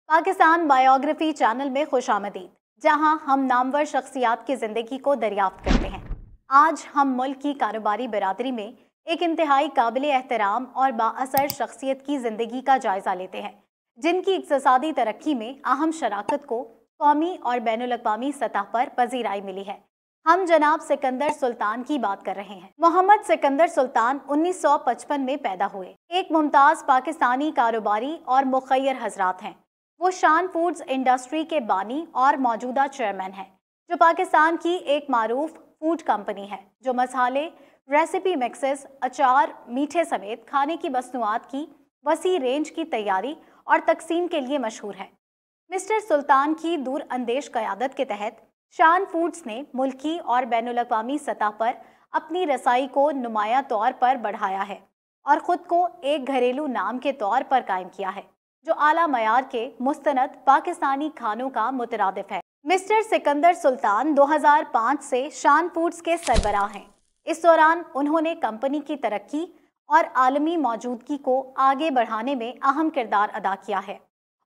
Pakistan biography channel میں خوش آمدید، جہاں ہم نامور شخصیات کی زندگی کو دریافت کرتے ہیں۔ آج ہم ملک کی کاروباری برادری میں ایک انتہائی قابل احترام اور بااثر شخصیت کی زندگی کا جائزہ لیتے ہیں، جن کی اقتصادی ترقی میں اہم شراکت کو قومی اور بین الاقوامی سطح پر پذیرائی ملی ہے۔ ہم جناب سکندر سلطان کی بات کر رہے ہیں۔ محمد سکندر سلطان 1955 میں پیدا ہوئے، ایک ممتاز پاکستانی کاروباری اور مخیر حضرات ہیں۔ وہ شان فوڈز انڈسٹری کے بانی اور موجودہ چیئرمین ہیں، جو پاکستان کی ایک معروف فوڈ کمپنی ہے جو مسالے، ریسیپی مکسز، اچار، میٹھے سمیت کھانے کی مصنوعات کی وسیع رینج کی تیاری اور تقسیم کے لیے مشہور ہے۔ مسٹر سلطان کی دور اندیش قیادت کے تحت شان فوڈز نے ملکی اور بین الاقوامی سطح پر اپنی رسائی کو نمایاں طور پر بڑھایا ہے اور خود کو ایک گھریلو نام کے طور پر قائم کیا ہے، جو اعلیٰ معیار کے مستند پاکستانی کھانوں کا مترادف ہے۔ مسٹر سکندر سلطان 2005 سے شان فوڈز کے سربراہ ہیں۔ اس دوران انہوں نے کمپنی کی ترقی اور عالمی موجودگی کو آگے بڑھانے میں اہم کردار ادا کیا ہے۔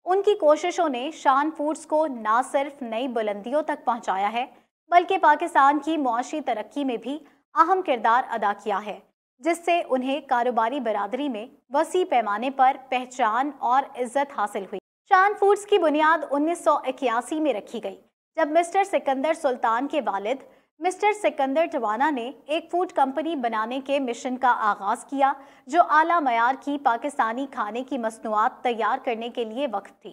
ان کی کوششوں نے شان فوڈز کو نہ صرف نئی بلندیوں تک پہنچایا ہے، بلکہ پاکستان کی معاشی ترقی میں بھی اہم کردار ادا کیا ہے، جس سے انہیں کاروباری برادری میں وسیع پیمانے پر پہچان اور عزت حاصل ہوئی۔ شان فوڈز کی بنیاد 1981 میں رکھی گئی، جب مسٹر سکندر سلطان کے والد مسٹر سکندر ٹوانا نے ایک فوڈ کمپنی بنانے کے مشن کا آغاز کیا، جو اعلیٰ معیار کی پاکستانی کھانے کی مصنوعات تیار کرنے کے لیے وقف تھی۔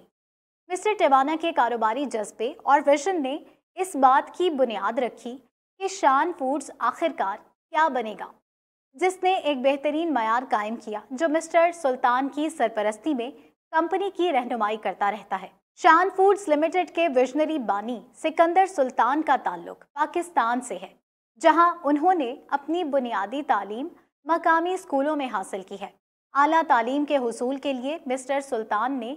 مسٹر ٹوانا کے کاروباری جذبے اور ویژن نے اس بات کی بنیاد رکھی کہ شان فوڈز آخرکار کیا بنے گا، جس نے ایک بہترین معیار قائم کیا جو مسٹر سلطان کی سرپرستی میں کمپنی کی رہنمائی کرتا رہتا ہے۔ شان فوڈز لمیٹڈ کے ویژنری بانی سکندر سلطان کا تعلق پاکستان سے ہے، جہاں انہوں نے اپنی بنیادی تعلیم مقامی اسکولوں میں حاصل کی ہے۔ اعلیٰ تعلیم کے حصول کے لیے مسٹر سلطان نے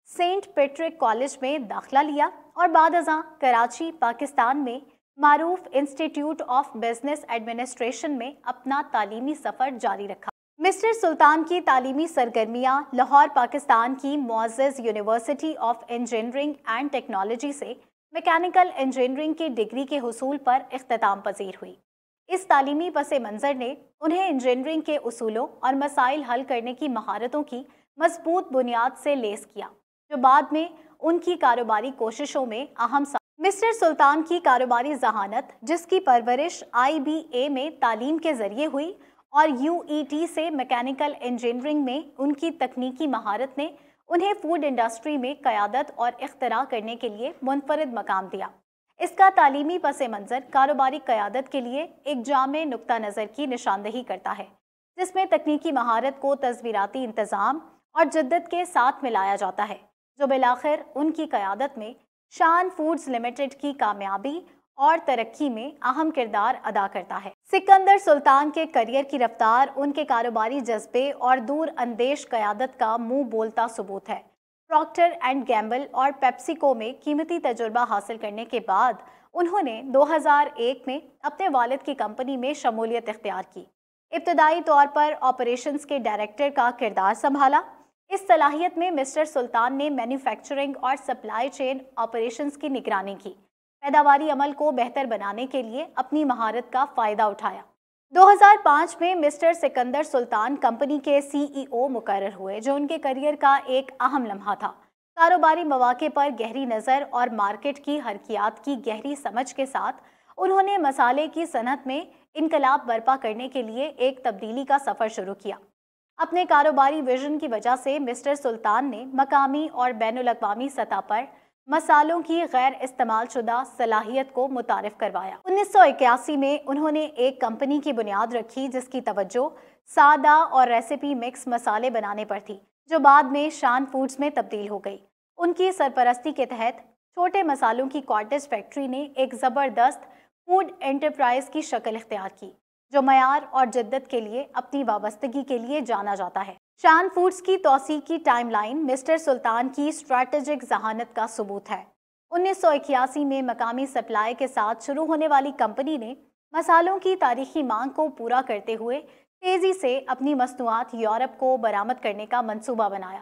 سینٹ پیٹرک کالج میں داخلہ لیا اور بعد ازاں کراچی، پاکستان میں معروف انسٹیٹیوٹ آف بزنس ایڈمنسٹریشن میں اپنا تعلیمی سفر جاری رکھا۔ مسٹر سلطان کی تعلیمی سرگرمیاں لاہور، پاکستان کی معزز university of engineering and technology سے میکینیکل انجینئرنگ کی ڈگری کے حصول پر اختتام پذیر ہوئی۔ اس تعلیمی پس منظر نے انہیں انجینئرنگ کے اصولوں اور مسائل حل کرنے کی مہارتوں کی مضبوط بنیاد سے لیس کیا، جو بعد میں ان کی کاروباری کوششوں میں اہم مسٹر سلطان کی کاروباری ذہانت، جس کی پرورش IBA میں تعلیم کے ذریعے ہوئی اور UET سے میکینیکل انجینئرنگ میں ان کی تکنیکی مہارت نے انہیں فوڈ انڈسٹری میں قیادت اور اختراع کرنے کے لیے منفرد مقام دیا۔ اس کا تعلیمی پس منظر کاروباری قیادت کے لیے ایک جامع نقطہ نظر کی نشاندہی کرتا ہے، جس میں تکنیکی مہارت کو تصویراتی انتظام اور جدت کے ساتھ ملایا جاتا ہے، جو بالآخر ان کی قیادت میں شان فوڈز لمیٹڈ کی کامیابی اور ترقی میں اہم کردار ادا کرتا ہے۔ سکندر سلطان کے کیریئر کی رفتار ان کے کاروباری جذبے اور دور اندیش قیادت کا منہ بولتا ثبوت ہے۔ پراکٹر اینڈ گیمبل اور پیپسیکو میں قیمتی تجربہ حاصل کرنے کے بعد انہوں نے 2001 میں اپنے والد کی کمپنی میں شمولیت اختیار کی۔ ابتدائی طور پر آپریشنز کے ڈائریکٹر کا کردار سنبھالا۔ اس صلاحیت میں مسٹر سلطان نے مینوفیکچرنگ اور سپلائی چین آپریشنز کی نگرانی کی، پیداواری عمل کو بہتر بنانے کے لیے اپنی مہارت کا فائدہ اٹھایا۔ 2005 میں مسٹر سکندر سلطان کمپنی کے CEO مقرر ہوئے، جو ان کے کیریئر کا ایک اہم لمحہ تھا۔ کاروباری مواقع پر گہری نظر اور مارکیٹ کی حرکیات کی گہری سمجھ کے ساتھ انہوں نے مسالے کی صنعت میں انقلاب برپا کرنے کے لیے ایک تبدیلی کا سفر شروع کیا۔ اپنے کاروباری ویژن کی وجہ سے مسٹر سلطان نے مقامی اور بین الاقوامی سطح پر مسالوں کی غیر استعمال شدہ صلاحیت کو متعارف کروایا۔ 1981 میں انہوں نے ایک کمپنی کی بنیاد رکھی جس کی توجہ سادہ اور ریسیپی مکس مسالے بنانے پر تھی، جو بعد میں شان فوڈز میں تبدیل ہو گئی۔ ان کی سرپرستی کے تحت چھوٹے مسالوں کی کاٹیج فیکٹری نے ایک زبردست فوڈ انٹرپرائز کی شکل اختیار کی، جو معیار اور جدت کے لیے اپنی وابستگی کے لیے جانا جاتا ہے۔ شان فوڈز کی توسیع کی ٹائم لائن مسٹر سلطان کی اسٹریٹجک ذہانت کا ثبوت ہے۔ 1981 میں مقامی سپلائی کے ساتھ شروع ہونے والی کمپنی نے مسالوں کی تاریخی مانگ کو پورا کرتے ہوئے تیزی سے اپنی مصنوعات یورپ کو برآمد کرنے کا منصوبہ بنایا۔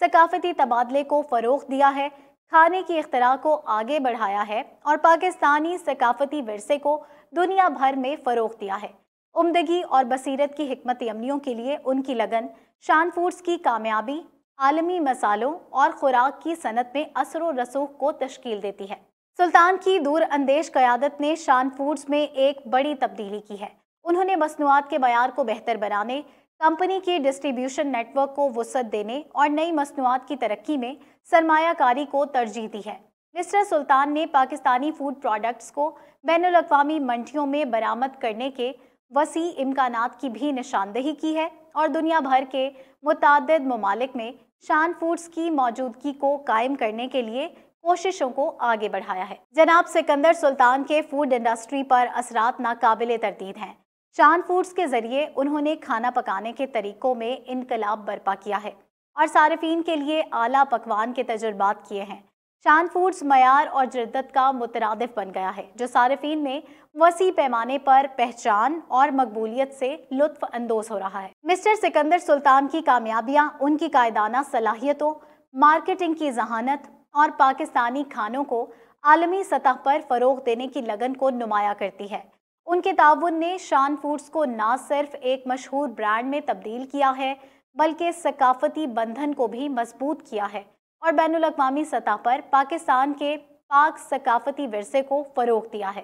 ثقافتی تبادلے کو فروغ دیا ہے، کھانے کی اختراع کو آگے بڑھایا ہے اور پاکستانی ثقافتی ورثے کو دنیا بھر میں فروغ دیا ہے۔ عمدگی اور بصیرت کی حکمت عملیوں کے لیے ان کی لگن شان فوڈز کی کامیابی عالمی مسالوں اور خوراک کی صنعت میں اثر و رسوخ کو تشکیل دیتی ہے۔ سلطان کی دور اندیش قیادت نے شان فوڈز میں ایک بڑی تبدیلی کی ہے۔ انہوں نے مصنوعات کے معیار کو بہتر بنانے، کمپنی کی ڈسٹریبیوشن نیٹ ورک کو وسعت دینے اور نئی مصنوعات کی ترقی میں سرمایہ کاری کو ترجیح دی ہے۔ مسٹر سلطان نے پاکستانی فوڈ پروڈکٹس کو بین الاقوامی منڈیوں میں برآمد کرنے کے وسیع امکانات کی بھی نشاندہی کی ہے اور دنیا بھر کے متعدد ممالک میں شان فوڈز کی موجودگی کو قائم کرنے کے لیے کوششوں کو آگے بڑھایا ہے۔ جناب سکندر سلطان کے فوڈ انڈسٹری پر اثرات ناقابل تردید ہیں۔ شان فوڈز کے ذریعے انہوں نے کھانا پکانے کے طریقوں میں انقلاب برپا کیا ہے اور صارفین کے لیے اعلیٰ پکوان کے تجربات کیے ہیں۔ شان فوڈز معیار اور جدت کا مترادف بن گیا ہے، جو صارفین میں وسیع پیمانے پر پہچان اور مقبولیت سے لطف اندوز ہو رہا ہے۔ مسٹر سکندر سلطان کی کامیابیاں ان کی قائدانہ صلاحیتوں، مارکیٹنگ کی ذہانت اور پاکستانی کھانوں کو عالمی سطح پر فروغ دینے کی لگن کو نمایاں کرتی ہے۔ ان کے تعاون نے شان فوڈز کو نہ صرف ایک مشہور برانڈ میں تبدیل کیا ہے، بلکہ ثقافتی بندھن کو بھی مضبوط کیا ہے اور بین الاقوامی سطح پر پاکستان کے پاک ثقافتی ورثے کو فروغ دیا ہے۔